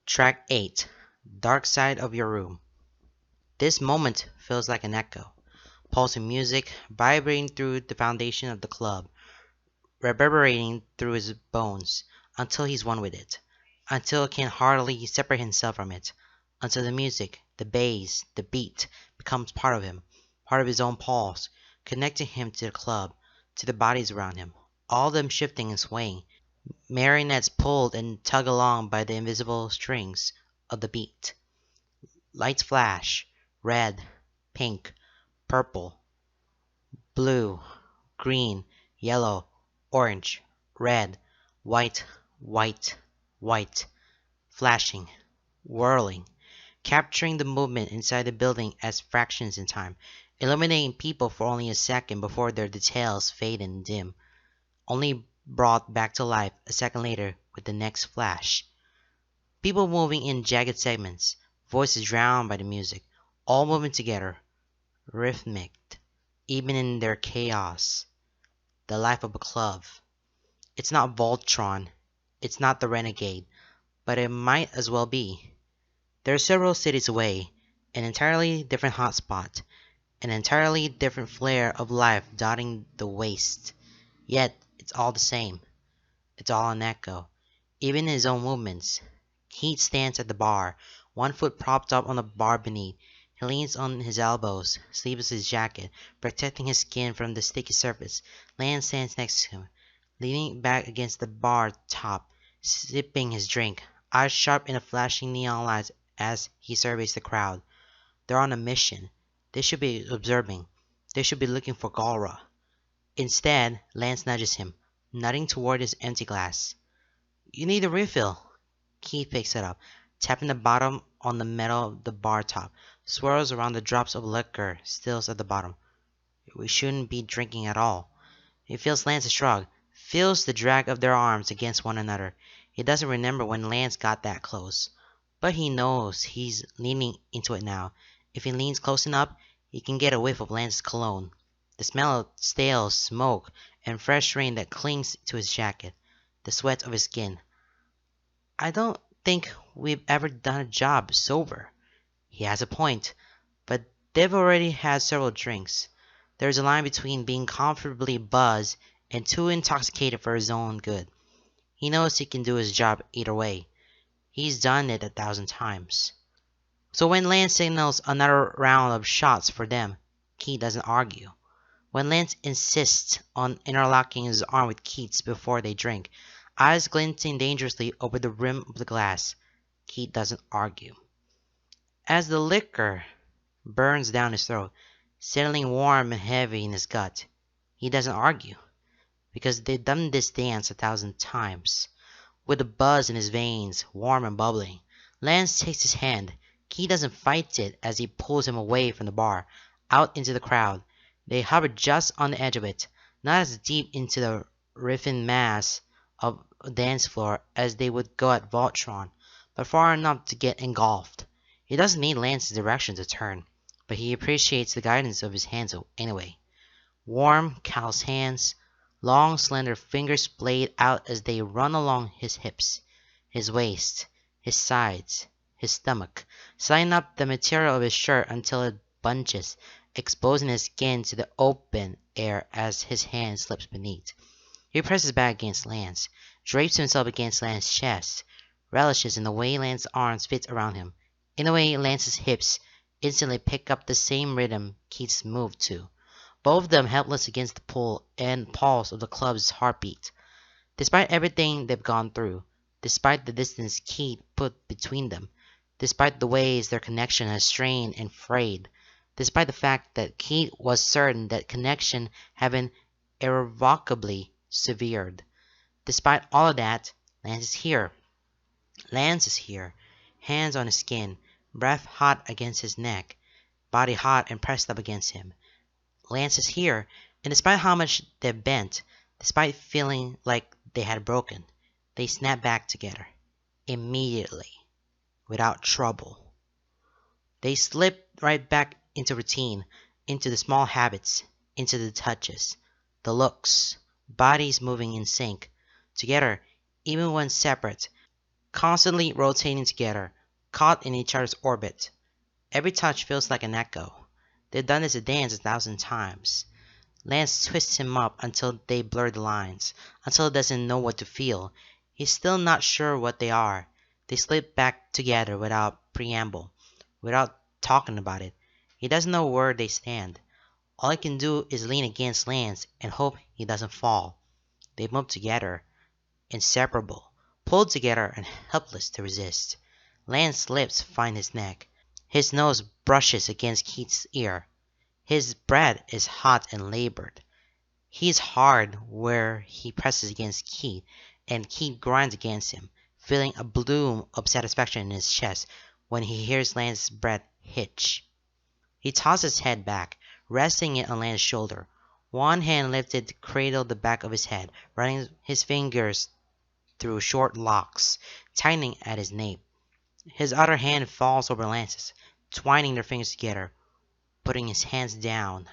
Track 8, Dark Side of Your Room. This moment feels like an echo, pulsing music, vibrating through the foundation of the club, reverberating through his bones, until he's one with it, until he can hardly separate himself from it, until the music, the bass, the beat, becomes part of him, part of his own pulse, connecting him to the club, to the bodies around him, all of them shifting and swaying, marionettes pulled and tugged along by the invisible strings of the beat. Lights flash, red, pink, purple, blue, green, yellow, orange, red, white, white, white, flashing, whirling, capturing the movement inside the building as fractions in time, illuminating people for only a second before their details fade and dim, only brought back to life a second later with the next flash. People moving in jagged segments, voices drowned by the music, all moving together, rhythmic, even in their chaos. The life of a club. It's not Voltron, it's not the Renegade, but it might as well be. There are several cities away, an entirely different hotspot, an entirely different flare of life dotting the waste. Yet, it's all the same. It's all an echo, even in his own movements. Keith stands at the bar, one foot propped up on the bar beneath. He leans on his elbows, sleeves his jacket, protecting his skin from the sticky surface. Lance stands next to him, leaning back against the bar top, sipping his drink, eyes sharp in the flashing neon lights as he surveys the crowd. They're on a mission. They should be observing. They should be looking for Galra. Instead, Lance nudges him, nodding toward his empty glass. "You need a refill." Keith picks it up, tapping the bottom on the metal of the bar top, swirls around the drops of liquor still at the bottom. "We shouldn't be drinking at all." He feels Lance's shrug, feels the drag of their arms against one another. He doesn't remember when Lance got that close, but he knows he's leaning into it now. If he leans close enough, he can get a whiff of Lance's cologne, the smell of stale smoke and fresh rain that clings to his jacket, the sweat of his skin. "I don't think we've ever done a job sober." He has a point, but they've already had several drinks. There's a line between being comfortably buzzed and too intoxicated for his own good. He knows he can do his job either way. He's done it 1,000 times. So when Lance signals another round of shots for them, Keith doesn't argue. When Lance insists on interlocking his arm with Keith's before they drink, eyes glinting dangerously over the rim of the glass, Keith doesn't argue. As the liquor burns down his throat, settling warm and heavy in his gut, he doesn't argue, because they've done this dance 1,000 times. With the buzz in his veins, warm and bubbling, Lance takes his hand. Keith doesn't fight it as he pulls him away from the bar, out into the crowd. They hover just on the edge of it, not as deep into the riffing mass of dance floor as they would go at Voltron, but far enough to get engulfed. He doesn't need Lance's direction to turn, but he appreciates the guidance of his hands anyway. Warm, calloused hands, long slender fingers splayed out as they run along his hips, his waist, his sides, his stomach, sliding up the material of his shirt until it bunches, exposing his skin to the open air as his hand slips beneath. He presses back against Lance, drapes himself against Lance's chest, relishes in the way Lance's arms fit around him, in the way Lance's hips instantly pick up the same rhythm Keith's moved to, both of them helpless against the pull and pulse of the club's heartbeat. Despite everything they've gone through, despite the distance Keith put between them, despite the ways their connection has strained and frayed, despite the fact that Keith was certain that connection had been irrevocably severed. Despite all of that, Lance is here. Lance is here, hands on his skin, breath hot against his neck, body hot and pressed up against him. Lance is here, and despite how much they've bent, despite feeling like they had broken, they snap back together. Immediately. Without trouble. They slip right back into routine, into the small habits, into the touches, the looks, bodies moving in sync, together, even when separate, constantly rotating together, caught in each other's orbit. Every touch feels like an echo. They've done this dance 1,000 times. Lance twists him up until they blur the lines, until he doesn't know what to feel. He's still not sure what they are. They slip back together without preamble, without talking about it. He doesn't know where they stand. All he can do is lean against Lance and hope he doesn't fall. They move together, inseparable, pulled together and helpless to resist. Lance's lips find his neck. His nose brushes against Keith's ear. His breath is hot and labored. He's hard where he presses against Keith, and Keith grinds against him, feeling a bloom of satisfaction in his chest when he hears Lance's breath hitch. He tosses his head back, resting it on Lance's shoulder. One hand lifted to cradle the back of his head, running his fingers through short locks, tightening at his nape. His other hand falls over Lance's, twining their fingers together, putting his hands down,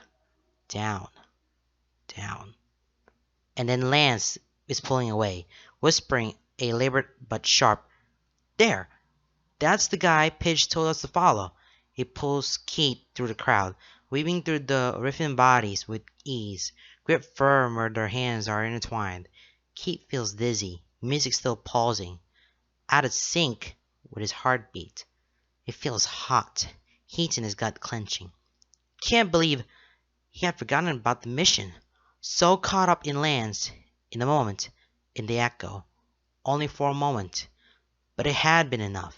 down, down. And then Lance is pulling away, whispering a labored but sharp, "There! That's the guy Pidge told us to follow." He pulls Keith through the crowd, weaving through the writhen bodies with ease, grip firm where their hands are intertwined. Keith feels dizzy, music still pulsing, out of sync with his heartbeat. It feels hot, heat in his gut clenching. Can't believe he had forgotten about the mission. So caught up in Lance, in the moment, in the echo. Only for a moment. But it had been enough.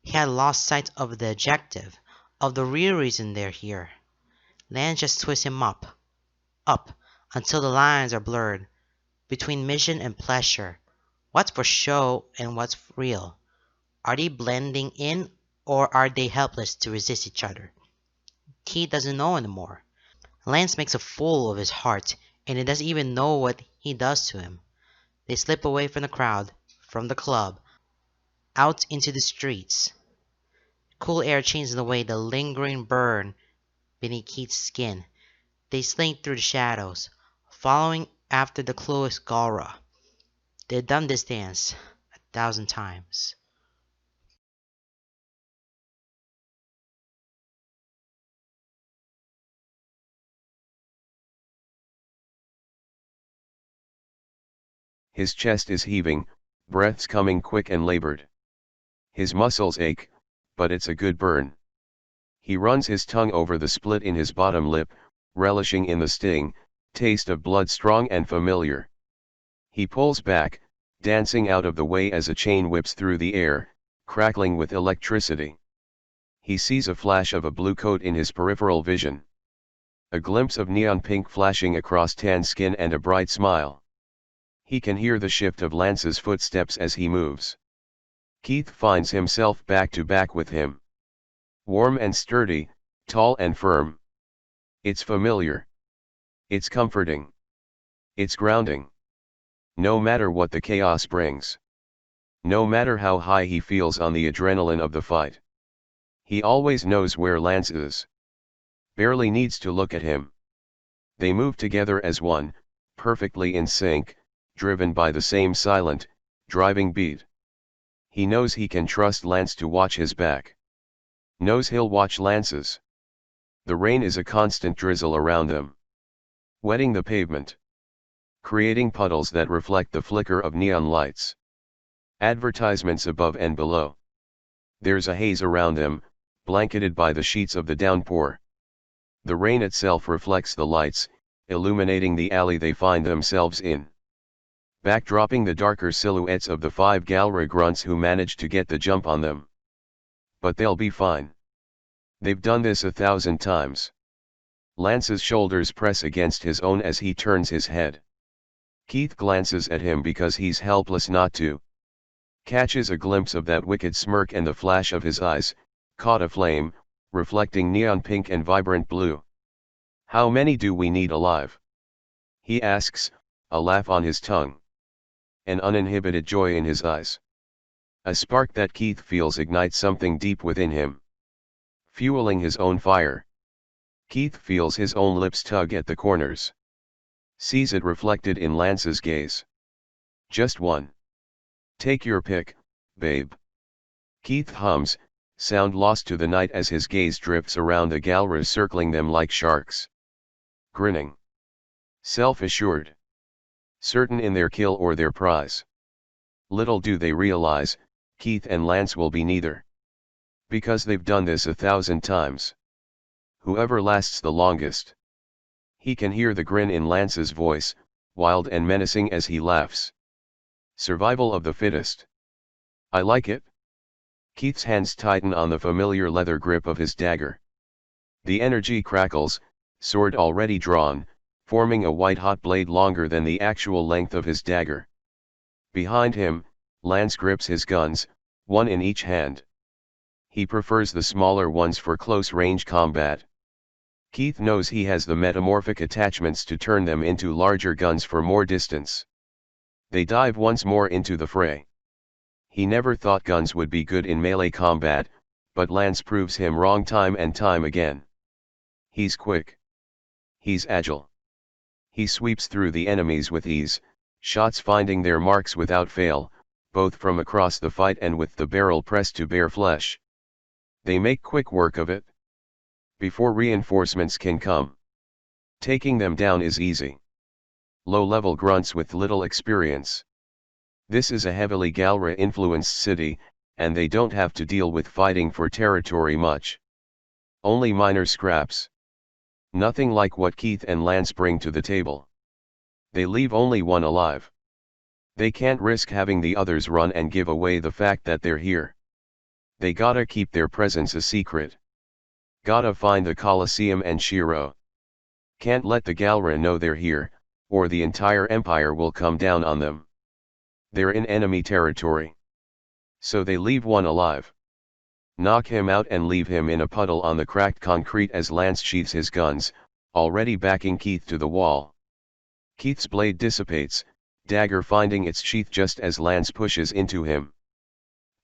He had lost sight of the objective, of the real reason they're here. Lance just twists him up, until the lines are blurred, between mission and pleasure. What's for show and what's real? Are they blending in, or are they helpless to resist each other? Keith doesn't know anymore. Lance makes a fool of his heart, and he doesn't even know what he does to him. They slip away from the crowd, from the club, out into the streets. Cool air changes away the lingering burn beneath Keith's skin. They slink through the shadows, following after the clueless Galra. They've done this dance 1,000 times. His chest is heaving, breaths coming quick and labored. His muscles ache, but it's a good burn. He runs his tongue over the split in his bottom lip, relishing in the sting, taste of blood strong and familiar. He pulls back, dancing out of the way as a chain whips through the air, crackling with electricity. He sees a flash of a blue coat in his peripheral vision. A glimpse of neon pink flashing across tan skin and a bright smile. He can hear the shift of Lance's footsteps as he moves. Keith finds himself back to back with him. Warm and sturdy, tall and firm. It's familiar. It's comforting. It's grounding. No matter what the chaos brings. No matter how high he feels on the adrenaline of the fight. He always knows where Lance is. Barely needs to look at him. They move together as one, perfectly in sync, driven by the same silent, driving beat. He knows he can trust Lance to watch his back. Knows he'll watch Lance's. The rain is a constant drizzle around them. Wetting the pavement. Creating puddles that reflect the flicker of neon lights. Advertisements above and below. There's a haze around them, blanketed by the sheets of the downpour. The rain itself reflects the lights, illuminating the alley they find themselves in. Backdropping the darker silhouettes of the 5 Galra grunts who managed to get the jump on them. But they'll be fine. They've done this 1,000 times. Lance's shoulders press against his own as he turns his head. Keith glances at him because he's helpless not to. Catches a glimpse of that wicked smirk and the flash of his eyes, caught aflame, reflecting neon pink and vibrant blue. "How many do we need alive?" he asks, a laugh on his tongue. An uninhibited joy in his eyes. A spark that Keith feels ignite something deep within him. Fueling his own fire. Keith feels his own lips tug at the corners. Sees it reflected in Lance's gaze. "Just one. Take your pick, babe. Keith hums, sound lost to the night as his gaze drifts around the galleries circling them like sharks. Grinning. Self-assured. Certain in their kill or their prize. Little do they realize, Keith and Lance will be neither. Because they've done this 1,000 times. Whoever lasts the longest. He can hear the grin in Lance's voice, wild and menacing as he laughs. Survival of the fittest. I like it. Keith's hands tighten on the familiar leather grip of his dagger. The energy crackles, sword already drawn, forming a white-hot blade longer than the actual length of his dagger. Behind him, Lance grips his guns, one in each hand. He prefers the smaller ones for close-range combat. Keith knows he has the metamorphic attachments to turn them into larger guns for more distance. They dive once more into the fray. He never thought guns would be good in melee combat, but Lance proves him wrong time and time again. He's quick. He's agile. He sweeps through the enemies with ease, shots finding their marks without fail, both from across the fight and with the barrel pressed to bare flesh. They make quick work of it. Before reinforcements can come. Taking them down is easy. Low-level grunts with little experience. This is a heavily Galra-influenced city, and they don't have to deal with fighting for territory much. Only minor scraps. Nothing like what Keith and Lance bring to the table. They leave only one alive. They can't risk having the others run and give away the fact that they're here. They gotta keep their presence a secret. Gotta find the Colosseum and Shiro. Can't let the Galra know they're here, or the entire empire will come down on them. They're in enemy territory. So they leave one alive. Knock him out and leave him in a puddle on the cracked concrete as Lance sheathes his guns, already backing Keith to the wall. Keith's blade dissipates, dagger finding its sheath just as Lance pushes into him.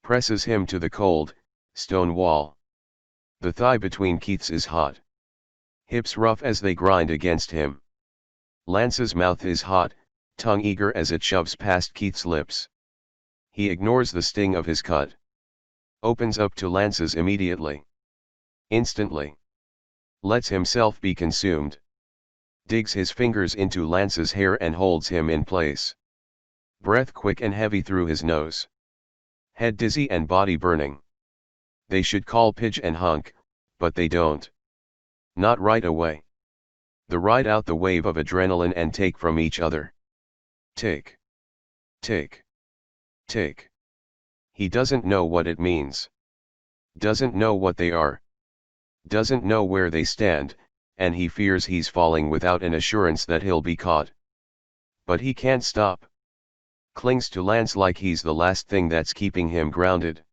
Presses him to the cold, stone wall. The thigh between Keith's is hot. Hips rough as they grind against him. Lance's mouth is hot, tongue eager as it shoves past Keith's lips. He ignores the sting of his cut. Opens up to Lance's immediately. Instantly. Lets himself be consumed. Digs his fingers into Lance's hair and holds him in place. Breath quick and heavy through his nose. Head dizzy and body burning. They should call Pidge and Hunk, but they don't. Not right away. They ride out the wave of adrenaline and take from each other. Take. Take. Take. He doesn't know what it means. Doesn't know what they are. Doesn't know where they stand, and he fears he's falling without an assurance that he'll be caught. But he can't stop. Clings to Lance like he's the last thing that's keeping him grounded.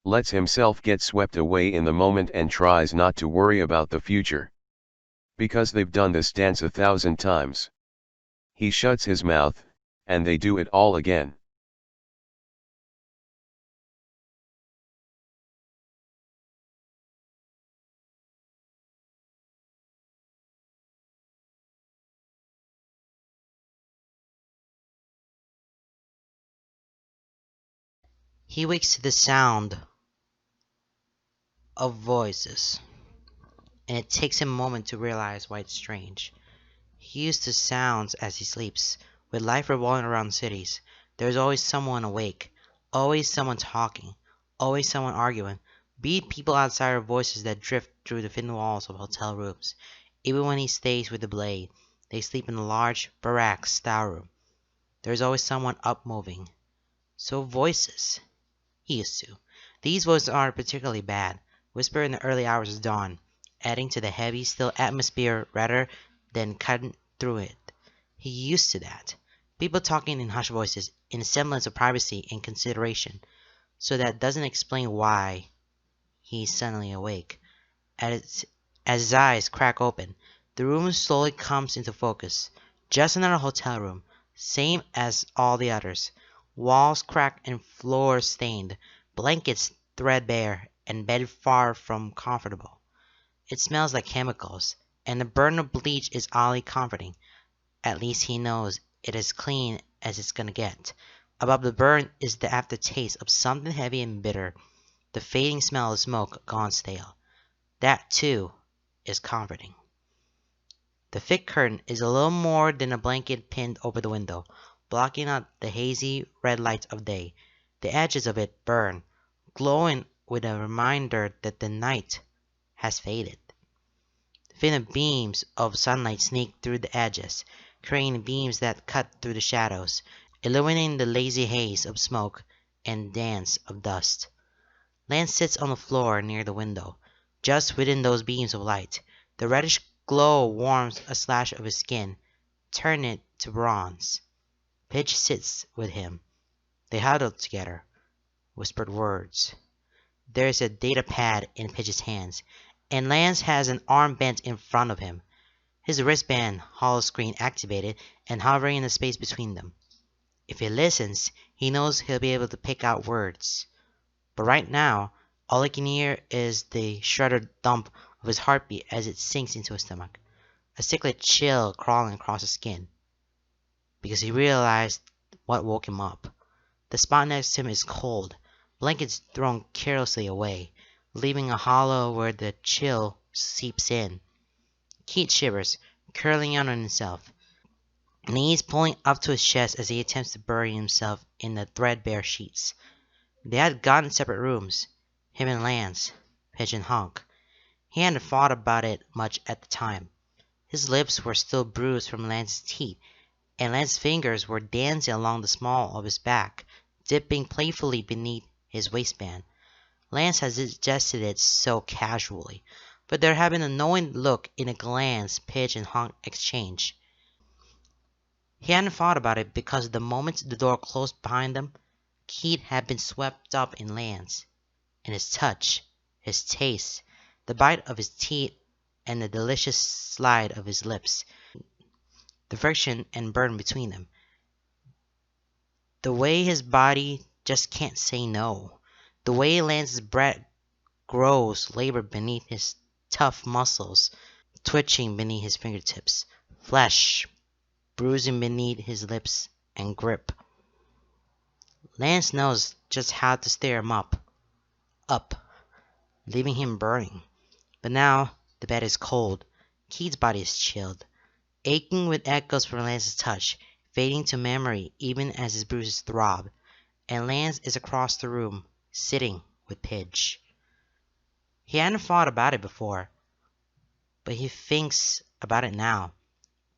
Lets himself get swept away in the moment and tries not to worry about the future. Because they've done this dance 1,000 times. He shuts his mouth, and they do it all again. He wakes to the sound of voices, and it takes him a moment to realize why it's strange. He used to sounds as he sleeps. With life revolving around cities, there's always someone awake, always someone talking, always someone arguing, be it people outside or voices that drift through the thin walls of hotel rooms. Even when he stays with the blade, they sleep in a large barrack-style room. There's always someone up moving. So voices. He used to. These voices aren't particularly bad. Whisper in the early hours of dawn, adding to the heavy, still atmosphere rather than cutting through it. He used to that. People talking in hushed voices, in a semblance of privacy and consideration. So that doesn't explain why he's suddenly awake. As his eyes crack open, the room slowly comes into focus. Just another hotel room, same as all the others. Walls cracked and floors stained, blankets threadbare, and bed far from comfortable. It smells like chemicals, and the burn of bleach is oddly comforting. At least he knows it is clean as it's gonna get. Above the burn is the aftertaste of something heavy and bitter, the fading smell of smoke gone stale. That, too, is comforting. The thick curtain is a little more than a blanket pinned over the window, blocking out the hazy red light of day. The edges of it burn, glowing with a reminder that the night has faded. Thin beams of sunlight sneak through the edges, creating beams that cut through the shadows, illuminating the lazy haze of smoke and dance of dust. Lance sits on the floor near the window, just within those beams of light. The reddish glow warms a slash of his skin, turning it to bronze. Pidge sits with him. They huddle together, whispered words. There is a data pad in Pidge's hands, and Lance has an arm bent in front of him, his wristband hollow screen activated and hovering in the space between them. If he listens, he knows he'll be able to pick out words. But right now, all he can hear is the shuddered thump of his heartbeat as it sinks into his stomach, a sickly chill crawling across his skin. Because he realized what woke him up. The spot next to him is cold, blankets thrown carelessly away, leaving a hollow where the chill seeps in. Keith shivers, curling in on himself, knees pulling up to his chest as he attempts to bury himself in the threadbare sheets. They had gotten separate rooms, him and Lance, Pidge and Honk. He hadn't thought about it much at the time. His lips were still bruised from Lance's teeth, and Lance's fingers were dancing along the small of his back, dipping playfully beneath his waistband. Lance had suggested it so casually, but there had been a knowing look in a glance Pidge and Honk exchanged. He hadn't thought about it because the moment the door closed behind them, Keith had been swept up in Lance, and his touch, his taste, the bite of his teeth, and the delicious slide of his lips, the friction and burn between them, the way his body just can't say no, the way Lance's breath grows labored beneath his tough muscles, twitching beneath his fingertips, flesh bruising beneath his lips and grip. Lance knows just how to stir him up, leaving him burning. But now the bed is cold. Keith's body is chilled, aching with echoes from Lance's touch, fading to memory even as his bruises throb. And Lance is across the room, sitting with Pidge. He hadn't thought about it before, but he thinks about it now.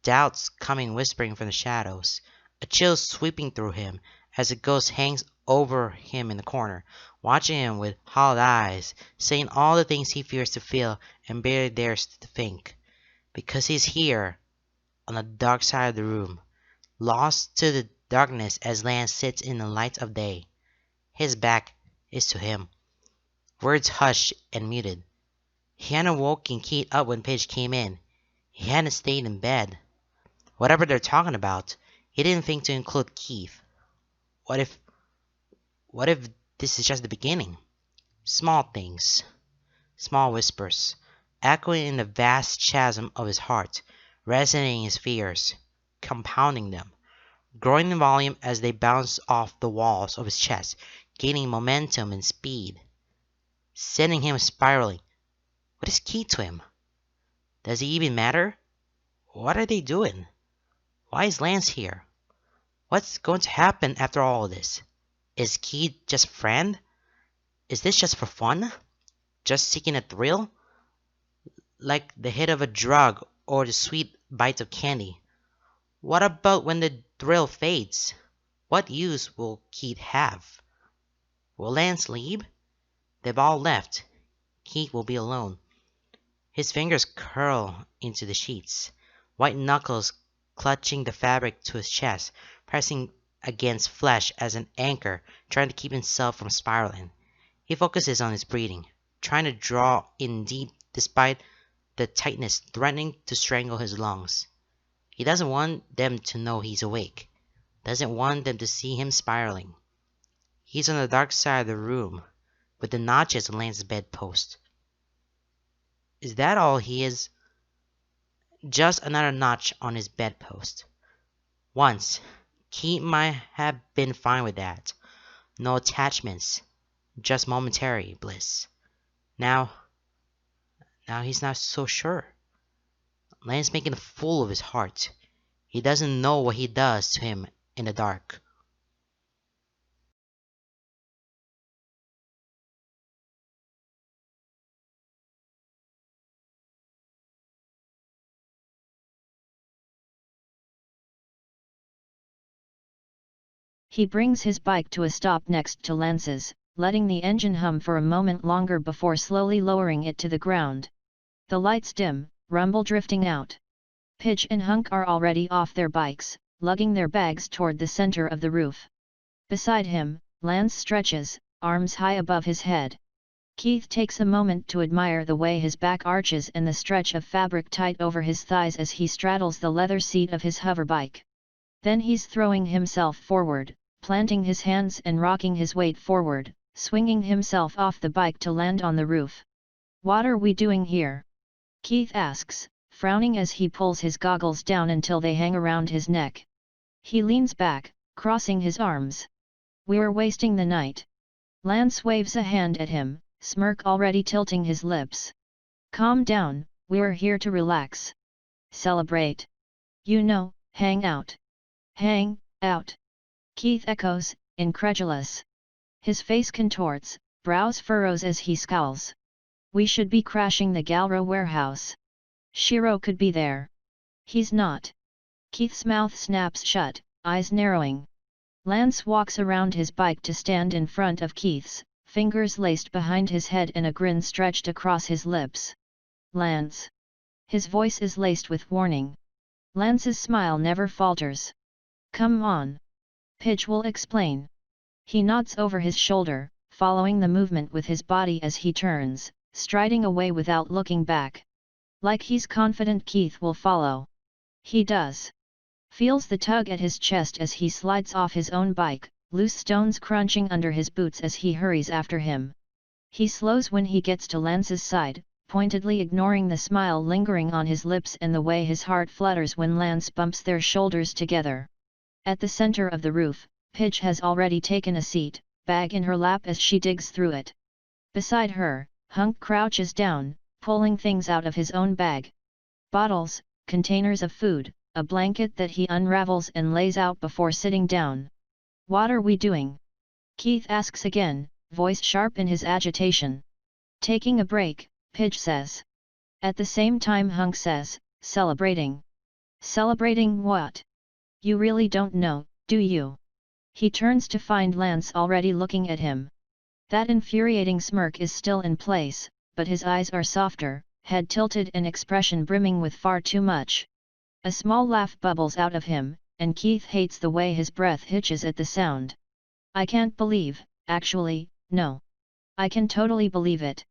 Doubts coming whispering from the shadows, a chill sweeping through him as a ghost hangs over him in the corner, watching him with hollowed eyes, saying all the things he fears to feel and barely dares to think. Because he's here, on the dark side of the room, lost to the darkness as Lance sits in the light of day. His back is to him. Words hushed and muted. He hadn't woken Keith up when Pidge came in. He hadn't stayed in bed. Whatever they're talking about, he didn't think to include Keith. What if this is just the beginning? Small things, small whispers, echoing in the vast chasm of his heart, resonating his fears, compounding them, growing in volume as they bounce off the walls of his chest, gaining momentum and speed, sending him spiraling. What is Keith to him? Does he even matter? What are they doing? Why is Lance here? What's going to happen after all of this? Is Keith just a friend? Is this just for fun? Just seeking a thrill? Like the hit of a drug or the sweet bite of candy. What about when the thrill fades? What use will Keith have? Will Lance leave? They've all left. Keith will be alone. His fingers curl into the sheets, white knuckles clutching the fabric to his chest, pressing against flesh as an anchor, trying to keep himself from spiraling. He focuses on his breathing, trying to draw in deep despite the tightness threatening to strangle his lungs. He doesn't want them to know he's awake, doesn't want them to see him spiraling. He's on the dark side of the room, with the notches on Lance's bedpost. Is that all he is? Just another notch on his bedpost. Once, Keith might have been fine with that. No attachments, just momentary bliss. Now, now he's not so sure. Lan's making a fool of his heart. He doesn't know what he does to him in the dark. He brings his bike to a stop next to Lance's, letting the engine hum for a moment longer before slowly lowering it to the ground. The lights dim, rumble drifting out. Pidge and Hunk are already off their bikes, lugging their bags toward the center of the roof. Beside him, Lance stretches, arms high above his head. Keith takes a moment to admire the way his back arches and the stretch of fabric tight over his thighs as he straddles the leather seat of his hover bike. Then he's throwing himself forward, planting his hands and rocking his weight forward, swinging himself off the bike to land on the roof. "What are we doing here?" Keith asks, frowning as he pulls his goggles down until they hang around his neck. He leans back, crossing his arms. "We're wasting the night." Lance waves a hand at him, smirk already tilting his lips. "Calm down, we're here to relax. Celebrate. You know, hang out." "Hang out?" Keith echoes, incredulous. His face contorts, brows furrows as he scowls. "We should be crashing the Galro warehouse. Shiro could be there." "He's not." Keith's mouth snaps shut, eyes narrowing. Lance walks around his bike to stand in front of Keith's, fingers laced behind his head and a grin stretched across his lips. "Lance." His voice is laced with warning. Lance's smile never falters. "Come on. Pidge will explain." He nods over his shoulder, following the movement with his body as he turns, striding away without looking back. Like he's confident Keith will follow. He does. Feels the tug at his chest as he slides off his own bike, loose stones crunching under his boots as he hurries after him. He slows when he gets to Lance's side, pointedly ignoring the smile lingering on his lips and the way his heart flutters when Lance bumps their shoulders together. At the center of the roof, Pidge has already taken a seat, bag in her lap as she digs through it. Beside her, Hunk crouches down, pulling things out of his own bag. Bottles, containers of food, a blanket that he unravels and lays out before sitting down. "What are we doing?" Keith asks again, voice sharp in his agitation. "Taking a break," Pidge says. At the same time Hunk says, "Celebrating." "Celebrating what?" "You really don't know, do you?" He turns to find Lance already looking at him. That infuriating smirk is still in place, but his eyes are softer, head tilted and expression brimming with far too much. A small laugh bubbles out of him, and Keith hates the way his breath hitches at the sound. "I can't believe, actually, no. I can totally believe it."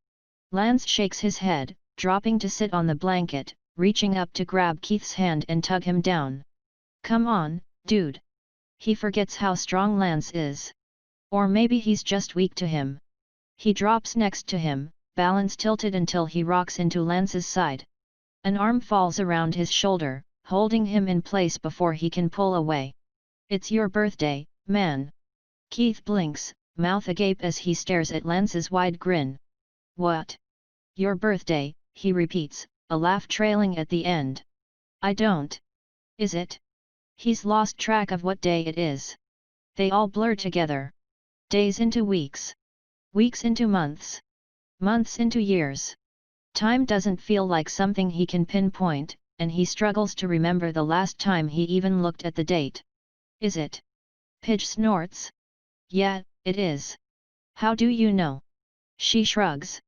Lance shakes his head, dropping to sit on the blanket, reaching up to grab Keith's hand and tug him down. "Come on, dude." He forgets how strong Lance is. Or maybe he's just weak to him. He drops next to him, balance tilted until he rocks into Lance's side. An arm falls around his shoulder, holding him in place before he can pull away. "It's your birthday, man." Keith blinks, mouth agape as he stares at Lance's wide grin. "What? Your birthday," he repeats, a laugh trailing at the end. "I don't. Is it?" He's lost track of what day it is. They all blur together. Days into weeks. Weeks into months. Months into years. Time doesn't feel like something he can pinpoint, and he struggles to remember the last time he even looked at the date. "Is it?" Pidge snorts. "Yeah, it is." "How do you know?" She shrugs.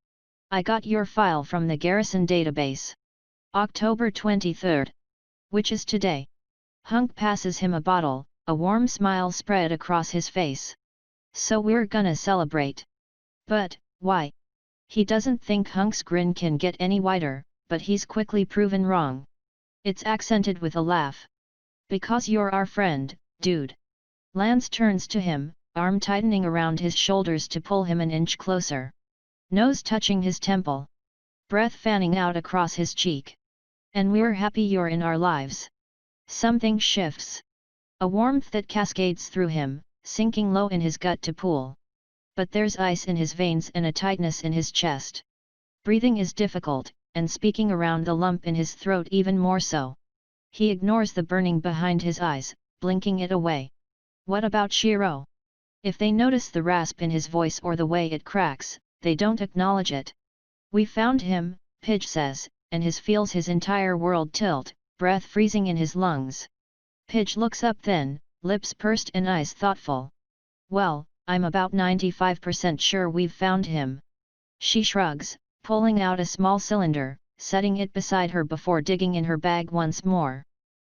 "I got your file from the Garrison database. October 23rd. Which is today." Hunk passes him a bottle, a warm smile spread across his face. "So we're gonna celebrate." "But, why?" He doesn't think Hunk's grin can get any wider, but he's quickly proven wrong. It's accented with a laugh. "Because you're our friend, dude." Lance turns to him, arm tightening around his shoulders to pull him an inch closer. Nose touching his temple. Breath fanning out across his cheek. "And we're happy you're in our lives." Something shifts. A warmth that cascades through him, sinking low in his gut to pool. But there's ice in his veins and a tightness in his chest. Breathing is difficult, and speaking around the lump in his throat even more so. He ignores the burning behind his eyes, blinking it away. What about Shiro? If they notice the rasp in his voice or the way it cracks, they don't acknowledge it. We found him, Pidge says, and feels his entire world tilt, breath freezing in his lungs. Pidge looks up then, lips pursed and eyes thoughtful. Well, I'm about 95% sure we've found him. She shrugs, pulling out a small cylinder, setting it beside her before digging in her bag once more.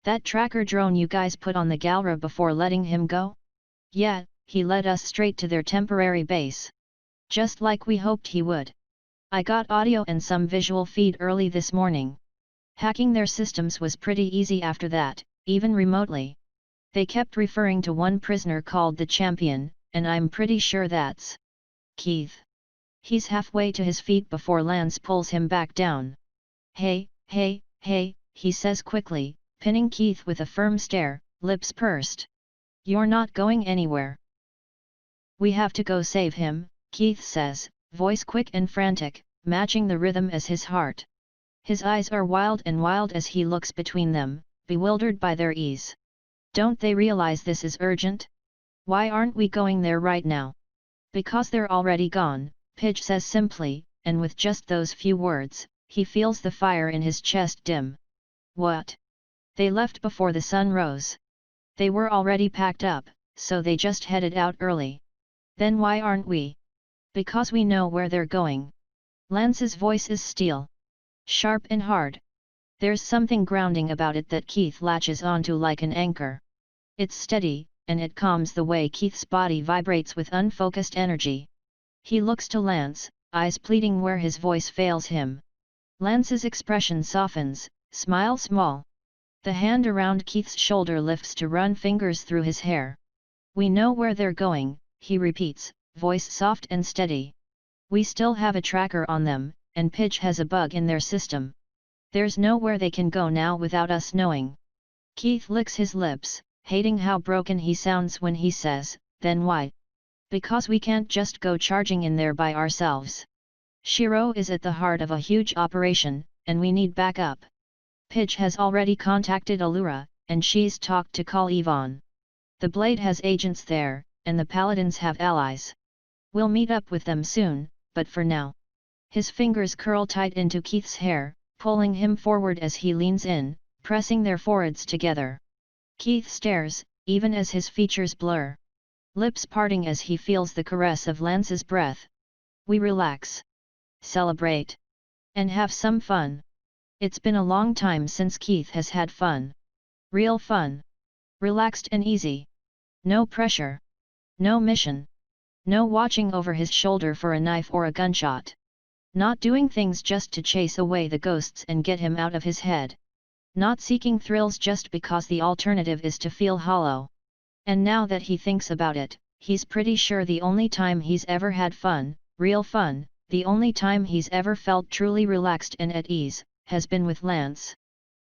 That tracker drone you guys put on the Galra before letting him go? Yeah, he led us straight to their temporary base. Just like we hoped he would. I got audio and some visual feed early this morning. Hacking their systems was pretty easy after that, even remotely. They kept referring to one prisoner called the Champion, and I'm pretty sure that's Keith. He's halfway to his feet before Lance pulls him back down. Hey, he says quickly, pinning Keith with a firm stare, lips pursed. You're not going anywhere. We have to go save him, Keith says, voice quick and frantic, matching the rhythm as his heart. His eyes are wild as he looks between them, bewildered by their ease. Don't they realize this is urgent? Why aren't we going there right now? Because they're already gone, Pidge says simply, and with just those few words, he feels the fire in his chest dim. What? They left before the sun rose. They were already packed up, so they just headed out early. Then why aren't we? Because we know where they're going. Lance's voice is steel. Sharp and hard. There's something grounding about it that Keith latches onto like an anchor. It's steady, and it calms the way Keith's body vibrates with unfocused energy. He looks to Lance, eyes pleading where his voice fails him. Lance's expression softens, smile small. The hand around Keith's shoulder lifts to run fingers through his hair. We know where they're going, he repeats, voice soft and steady. We still have a tracker on them, and Pidge has a bug in their system. There's nowhere they can go now without us knowing. Keith licks his lips, hating how broken he sounds when he says, then why? Because we can't just go charging in there by ourselves. Shiro is at the heart of a huge operation, and we need backup. Pidge has already contacted Allura, and she's talked to Kal Ivan. The Blade has agents there, and the Paladins have allies. We'll meet up with them soon, but for now. His fingers curl tight into Keith's hair, pulling him forward as he leans in, pressing their foreheads together. Keith stares, even as his features blur. Lips parting as he feels the caress of Lance's breath. We relax. Celebrate. And have some fun. It's been a long time since Keith has had fun. Real fun. Relaxed and easy. No pressure. No mission. No watching over his shoulder for a knife or a gunshot. Not doing things just to chase away the ghosts and get him out of his head. Not seeking thrills just because the alternative is to feel hollow. And now that he thinks about it, he's pretty sure the only time he's ever had fun, real fun, the only time he's ever felt truly relaxed and at ease, has been with Lance.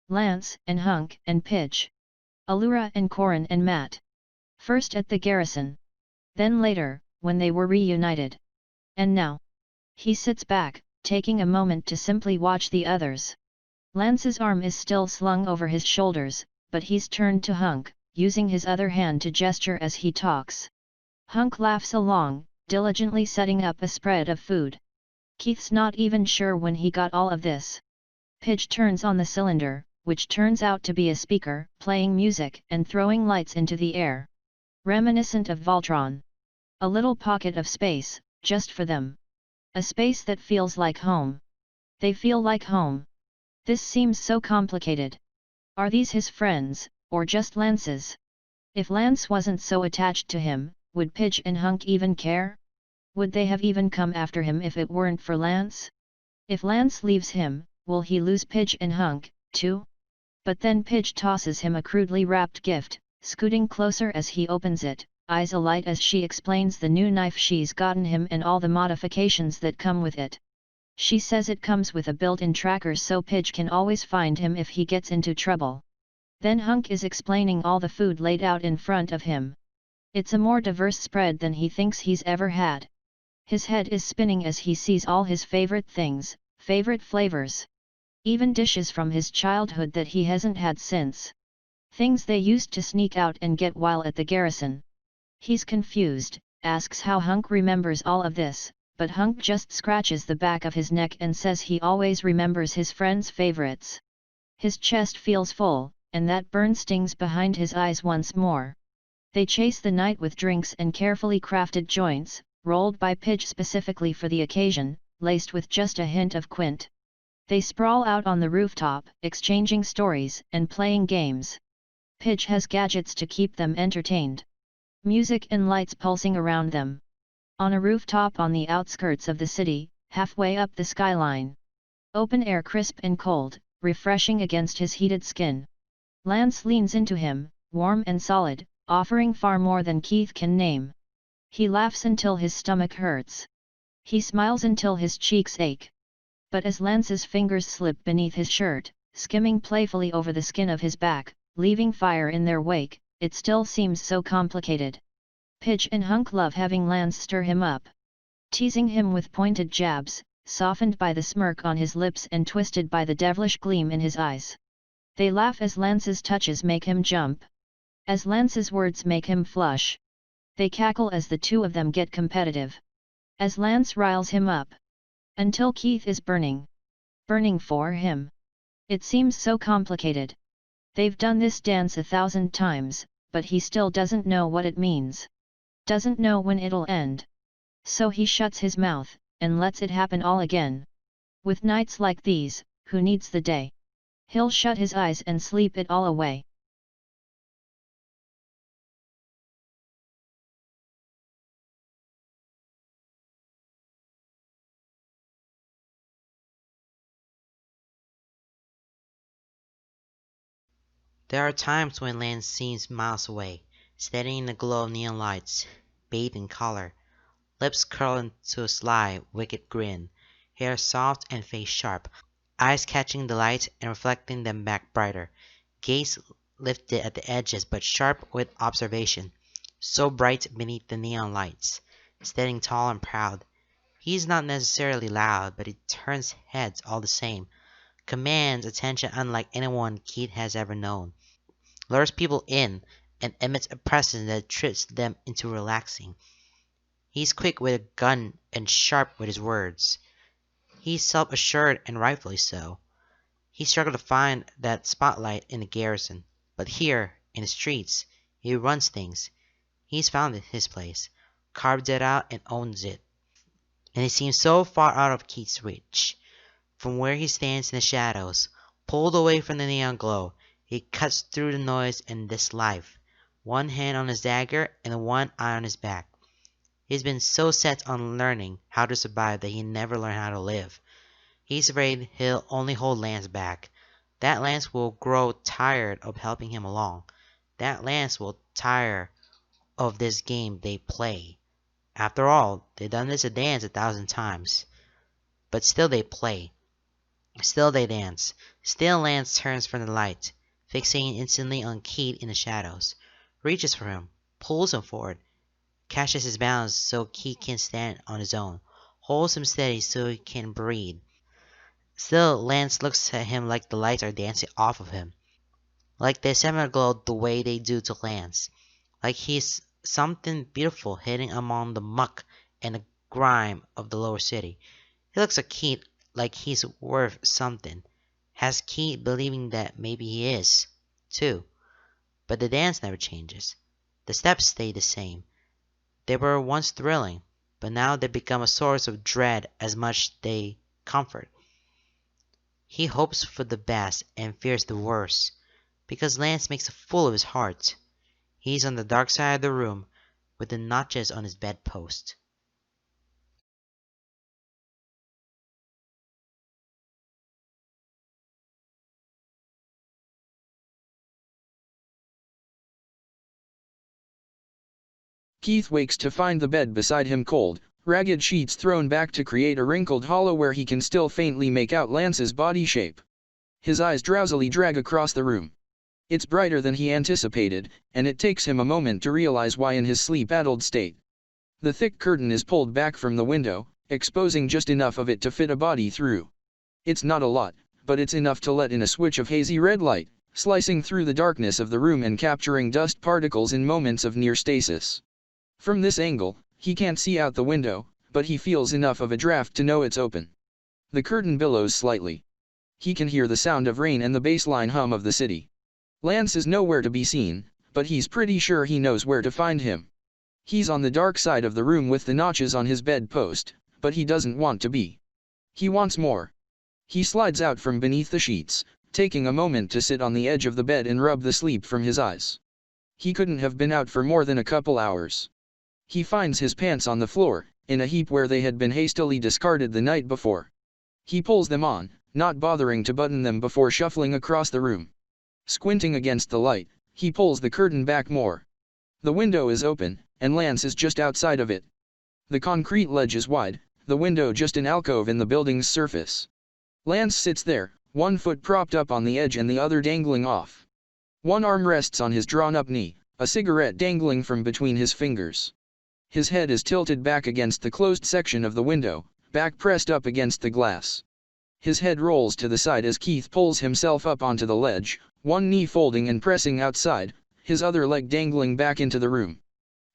Lance and Hunk and Pidge. Allura and Corin and Matt. First at the garrison. Then later, when they were reunited. And now. He sits back, taking a moment to simply watch the others. Lance's arm is still slung over his shoulders, but he's turned to Hunk, using his other hand to gesture as he talks. Hunk laughs along, diligently setting up a spread of food. Keith's not even sure when he got all of this. Pidge turns on the cylinder, which turns out to be a speaker, playing music and throwing lights into the air. Reminiscent of Voltron. A little pocket of space, just for them. A space that feels like home. They feel like home. This seems so complicated. Are these his friends, or just Lance's? If Lance wasn't so attached to him, would Pidge and Hunk even care? Would they have even come after him if it weren't for Lance? If Lance leaves him, will he lose Pidge and Hunk, too? But then Pidge tosses him a crudely wrapped gift, scooting closer as he opens it, eyes alight as she explains the new knife she's gotten him and all the modifications that come with it. She says it comes with a built-in tracker so Pidge can always find him if he gets into trouble. Then Hunk is explaining all the food laid out in front of him. It's a more diverse spread than he thinks he's ever had. His head is spinning as he sees all his favorite things, favorite flavors. Even dishes from his childhood that he hasn't had since. Things they used to sneak out and get while at the garrison. He's confused, asks how Hunk remembers all of this, but Hunk just scratches the back of his neck and says he always remembers his friends' favorites. His chest feels full, and that burn stings behind his eyes once more. They chase the night with drinks and carefully crafted joints, rolled by Pidge specifically for the occasion, laced with just a hint of quint. They sprawl out on the rooftop, exchanging stories and playing games. Pidge has gadgets to keep them entertained. Music and lights pulsing around them. On a rooftop on the outskirts of the city, halfway up the skyline. Open air crisp and cold, refreshing against his heated skin. Lance leans into him, warm and solid, offering far more than Keith can name. He laughs until his stomach hurts. He smiles until his cheeks ache. But as Lance's fingers slip beneath his shirt, skimming playfully over the skin of his back, leaving fire in their wake, it still seems so complicated. Pidge and Hunk love having Lance stir him up. Teasing him with pointed jabs, softened by the smirk on his lips and twisted by the devilish gleam in his eyes. They laugh as Lance's touches make him jump. As Lance's words make him flush. They cackle as the two of them get competitive. As Lance riles him up. Until Keith is burning. Burning for him. It seems so complicated. They've done this dance 1,000 times, but he still doesn't know what it means. Doesn't know when it'll end. So he shuts his mouth, and lets it happen all again. With nights like these, who needs the day? He'll shut his eyes and sleep it all away. There are times when Lance seems miles away, steady in the glow of neon lights, bathed in color, lips curled into a sly, wicked grin, hair soft and face sharp, eyes catching the light and reflecting them back brighter, gaze lifted at the edges but sharp with observation, so bright beneath the neon lights, standing tall and proud. He's not necessarily loud, but he turns heads all the same, commands attention unlike anyone Keith has ever known, lures people in, and emits a presence that tricks them into relaxing. He's quick with a gun and sharp with his words. He's self-assured and rightfully so. He struggled to find that spotlight in the garrison, but here, in the streets, he runs things. He's found his place, carved it out and owns it. And he seems so far out of Keith's reach. From where he stands in the shadows, pulled away from the neon glow, he cuts through the noise and this life, one hand on his dagger and one eye on his back. He's been so set on learning how to survive that he never learned how to live. He's afraid he'll only hold Lance back. That Lance will grow tired of helping him along. That Lance will tire of this game they play. After all, they've done this a dance 1,000 times. But still they play. Still they dance. Still Lance turns from the light, fixating instantly on Keith in the shadows. Reaches for him, pulls him forward, catches his balance so Keith can stand on his own, holds him steady so he can breathe. Still Lance looks at him like the lights are dancing off of him. Like they semi-glow the way they do to Lance. Like he's something beautiful hidden among the muck and the grime of the lower city. He looks at Keith like he's worth something. Has Keith believing that maybe he is, too. But the dance never changes. The steps stay the same. They were once thrilling, but now they become a source of dread as much they comfort. He hopes for the best and fears the worst, because Lance makes a fool of his heart. He's on the dark side of the room, with the notches on his bedpost. Keith wakes to find the bed beside him cold, ragged sheets thrown back to create a wrinkled hollow where he can still faintly make out Lance's body shape. His eyes drowsily drag across the room. It's brighter than he anticipated, and it takes him a moment to realize why in his sleep-addled state. The thick curtain is pulled back from the window, exposing just enough of it to fit a body through. It's not a lot, but it's enough to let in a switch of hazy red light, slicing through the darkness of the room and capturing dust particles in moments of near stasis. From this angle, he can't see out the window, but he feels enough of a draft to know it's open. The curtain billows slightly. He can hear the sound of rain and the baseline hum of the city. Lance is nowhere to be seen, but he's pretty sure he knows where to find him. He's on the dark side of the room with the notches on his bedpost, but he doesn't want to be. He wants more. He slides out from beneath the sheets, taking a moment to sit on the edge of the bed and rub the sleep from his eyes. He couldn't have been out for more than a couple hours. He finds his pants on the floor, in a heap where they had been hastily discarded the night before. He pulls them on, not bothering to button them before shuffling across the room. Squinting against the light, he pulls the curtain back more. The window is open, and Lance is just outside of it. The concrete ledge is wide, the window just an alcove in the building's surface. Lance sits there, one foot propped up on the edge and the other dangling off. One arm rests on his drawn-up knee, a cigarette dangling from between his fingers. His head is tilted back against the closed section of the window, back pressed up against the glass. His head rolls to the side as Keith pulls himself up onto the ledge, one knee folding and pressing outside, his other leg dangling back into the room.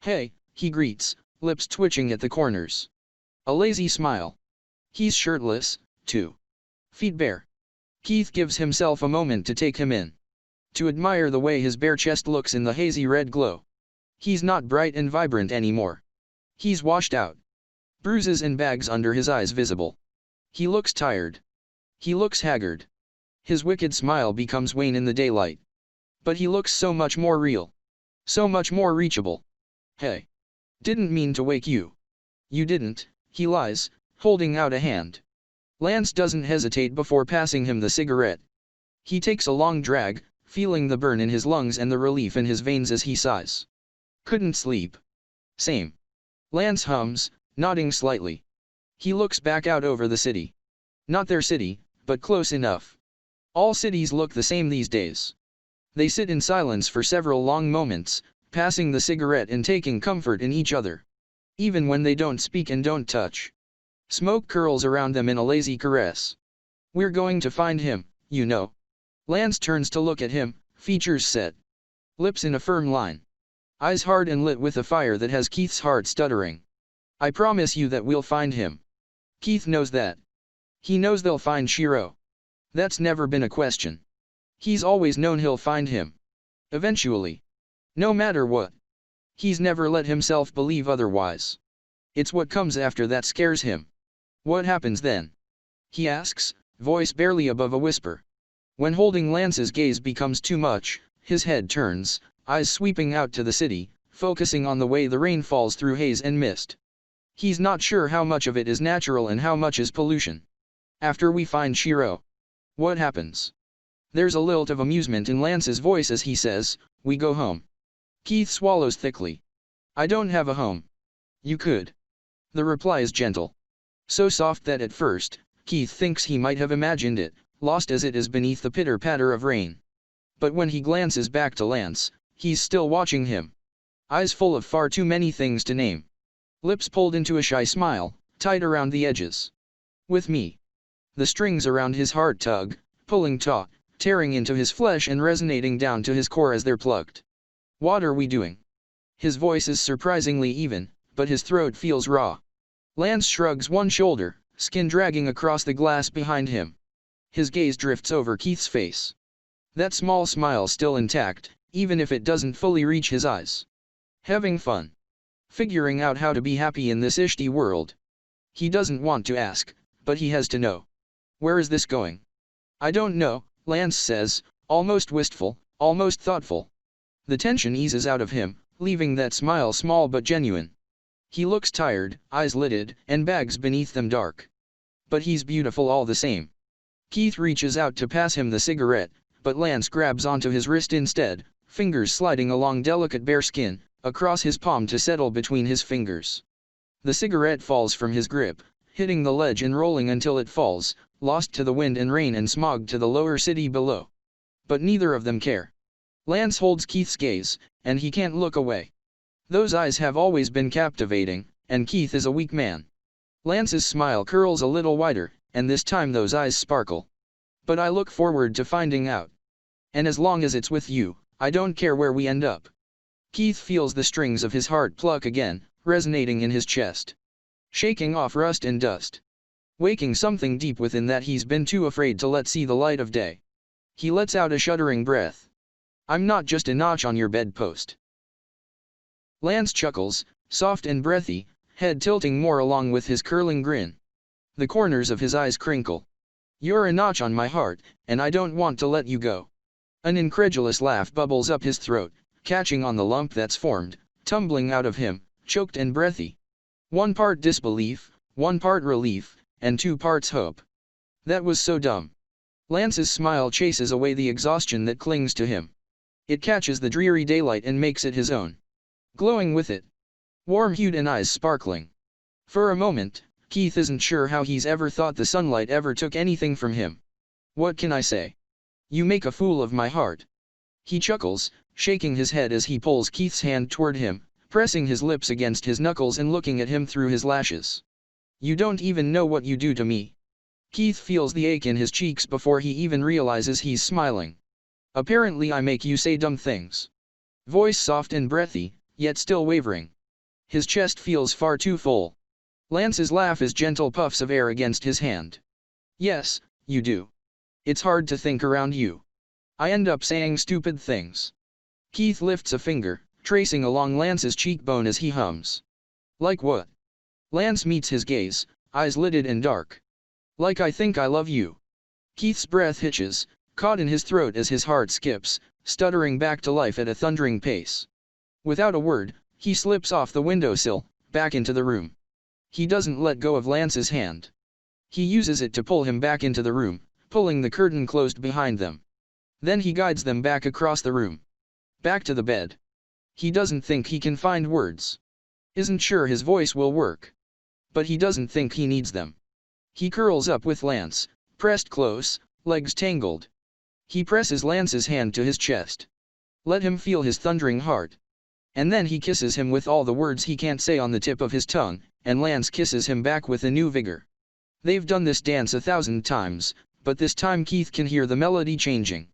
"Hey," he greets, lips twitching at the corners. A lazy smile. He's shirtless, too. Feet bare. Keith gives himself a moment to take him in. To admire the way his bare chest looks in the hazy red glow. He's not bright and vibrant anymore. He's washed out. Bruises and bags under his eyes visible. He looks tired. He looks haggard. His wicked smile becomes wan in the daylight. But he looks so much more real. So much more reachable. "Hey. Didn't mean to wake you." "You didn't," he lies, holding out a hand. Lance doesn't hesitate before passing him the cigarette. He takes a long drag, feeling the burn in his lungs and the relief in his veins as he sighs. "Couldn't sleep." "Same." Lance hums, nodding slightly. He looks back out over the city. Not their city, but close enough. All cities look the same these days. They sit in silence for several long moments, passing the cigarette and taking comfort in each other. Even when they don't speak and don't touch. Smoke curls around them in a lazy caress. "We're going to find him, you know." Lance turns to look at him, features set. Lips in a firm line. Eyes hard and lit with a fire that has Keith's heart stuttering. "I promise you that we'll find him." Keith knows that. He knows they'll find Shiro. That's never been a question. He's always known he'll find him. Eventually. No matter what. He's never let himself believe otherwise. It's what comes after that scares him. "What happens then?" he asks, voice barely above a whisper. When holding Lance's gaze becomes too much, his head turns, eyes sweeping out to the city, focusing on the way the rain falls through haze and mist. He's not sure how much of it is natural and how much is pollution. "After we find Shiro. What happens?" There's a lilt of amusement in Lance's voice as he says, "We go home." Keith swallows thickly. "I don't have a home." "You could." The reply is gentle. So soft that at first, Keith thinks he might have imagined it, lost as it is beneath the pitter-patter of rain. But when he glances back to Lance, he's still watching him. Eyes full of far too many things to name. Lips pulled into a shy smile, tight around the edges. "With me." The strings around his heart tug, pulling taut, tearing into his flesh and resonating down to his core as they're plucked. "What are we doing?" His voice is surprisingly even, but his throat feels raw. Lance shrugs one shoulder, skin dragging across the glass behind him. His gaze drifts over Keith's face. That small smile still intact, even if it doesn't fully reach his eyes. Having fun. Figuring out how to be happy in this ishti world. He doesn't want to ask, but he has to know. "Where is this going?" "I don't know," Lance says, almost wistful, almost thoughtful. The tension eases out of him, leaving that smile small but genuine. He looks tired, eyes lidded, and bags beneath them dark. But he's beautiful all the same. Keith reaches out to pass him the cigarette, but Lance grabs onto his wrist instead, fingers sliding along delicate bare skin, across his palm to settle between his fingers. The cigarette falls from his grip, hitting the ledge and rolling until it falls, lost to the wind and rain and smog to the lower city below. But neither of them care. Lance holds Keith's gaze, and he can't look away. Those eyes have always been captivating, and Keith is a weak man. Lance's smile curls a little wider, and this time those eyes sparkle. But I look forward to finding out. And as long as it's with you, I don't care where we end up. Keith feels the strings of his heart pluck again, resonating in his chest. Shaking off rust and dust. Waking something deep within that he's been too afraid to let see the light of day. He lets out a shuddering breath. I'm not just a notch on your bedpost. Lance chuckles, soft and breathy, head tilting more along with his curling grin. The corners of his eyes crinkle. You're a notch on my heart, and I don't want to let you go. An incredulous laugh bubbles up his throat, catching on the lump that's formed, tumbling out of him, choked and breathy. 1 part disbelief, 1 part relief, and 2 parts hope. That was so dumb. Lance's smile chases away the exhaustion that clings to him. It catches the dreary daylight and makes it his own. Glowing with it. Warm-hued and eyes sparkling. For a moment, Keith isn't sure how he's ever thought the sunlight ever took anything from him. What can I say? You make a fool of my heart. He chuckles, shaking his head as he pulls Keith's hand toward him, pressing his lips against his knuckles and looking at him through his lashes. You don't even know what you do to me. Keith feels the ache in his cheeks before he even realizes he's smiling. Apparently I make you say dumb things. Voice soft and breathy, yet still wavering. His chest feels far too full. Lance's laugh is gentle puffs of air against his hand. Yes, you do. It's hard to think around you. I end up saying stupid things. Keith lifts a finger, tracing along Lance's cheekbone as he hums. Like what? Lance meets his gaze, eyes lidded and dark. Like I think I love you. Keith's breath hitches, caught in his throat as his heart skips, stuttering back to life at a thundering pace. Without a word, he slips off the windowsill, back into the room. He doesn't let go of Lance's hand. He uses it to pull him back into the room, pulling the curtain closed behind them. Then he guides them back across the room. Back to the bed. He doesn't think he can find words. Isn't sure his voice will work. But he doesn't think he needs them. He curls up with Lance, pressed close, legs tangled. He presses Lance's hand to his chest. Let him feel his thundering heart. And then he kisses him with all the words he can't say on the tip of his tongue, and Lance kisses him back with a new vigor. They've done this dance 1,000 times, but this time Keith can hear the melody changing.